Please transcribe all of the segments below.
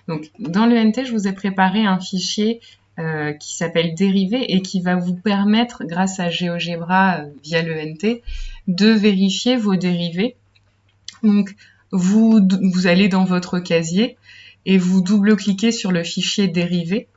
Donc, dans l'ENT, je vous ai préparé un fichier qui s'appelle dérivé et qui va vous permettre, grâce à GeoGebra via l'ENT, de vérifier vos dérivés. Donc, vous allez dans votre casier et vous double-cliquez sur le fichier dérivé.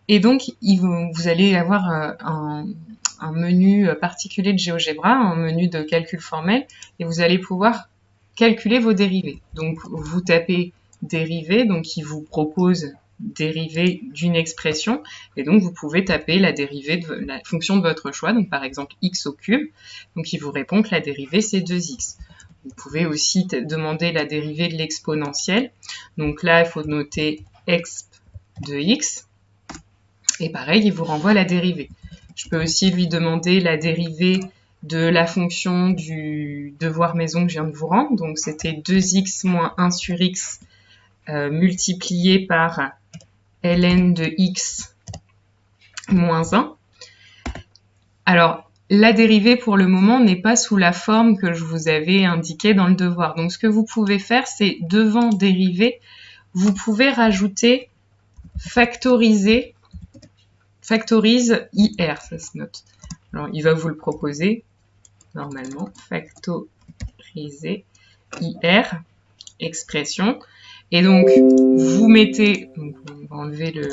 Et donc, vous allez avoir un menu particulier de GeoGebra, un menu de calcul formel, et vous allez pouvoir calculer vos dérivés. Donc, vous tapez dérivé, donc il vous propose dérivée d'une expression, et donc vous pouvez taper la dérivée de la fonction de votre choix, donc par exemple x au cube, donc il vous répond que la dérivée c'est 2x. Vous pouvez aussi demander la dérivée de l'exponentielle, donc là il faut noter exp de x, et pareil il vous renvoie la dérivée. Je peux aussi lui demander la dérivée de la fonction du devoir maison que je viens de vous rendre, donc c'était 2x moins 1 sur x multiplié par ln de x moins 1. Alors, la dérivée pour le moment n'est pas sous la forme que je vous avais indiquée dans le devoir. Donc, ce que vous pouvez faire, c'est devant dérivée, vous pouvez rajouter factorise IR, ça se note. Alors, il va vous le proposer, normalement, factoriser IR, expression. Et donc, vous mettez, donc on va enlever le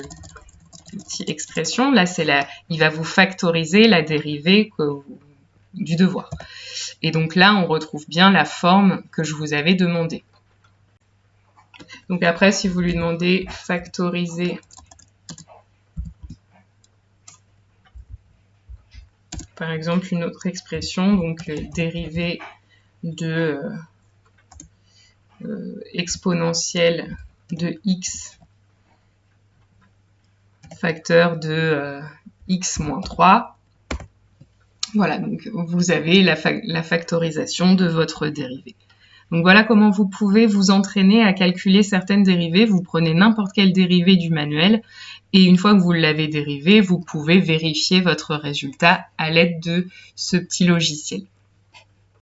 petit expression, là il va vous factoriser la dérivée du devoir. Et donc là, on retrouve bien la forme que je vous avais demandé. Donc après, si vous lui demandez factoriser par exemple une autre expression, donc dérivée de exponentielle de x facteur de x moins 3. Voilà, donc vous avez la factorisation de votre dérivée. Donc voilà comment vous pouvez vous entraîner à calculer certaines dérivées. Vous prenez n'importe quelle dérivée du manuel et une fois que vous l'avez dérivée, vous pouvez vérifier votre résultat à l'aide de ce petit logiciel.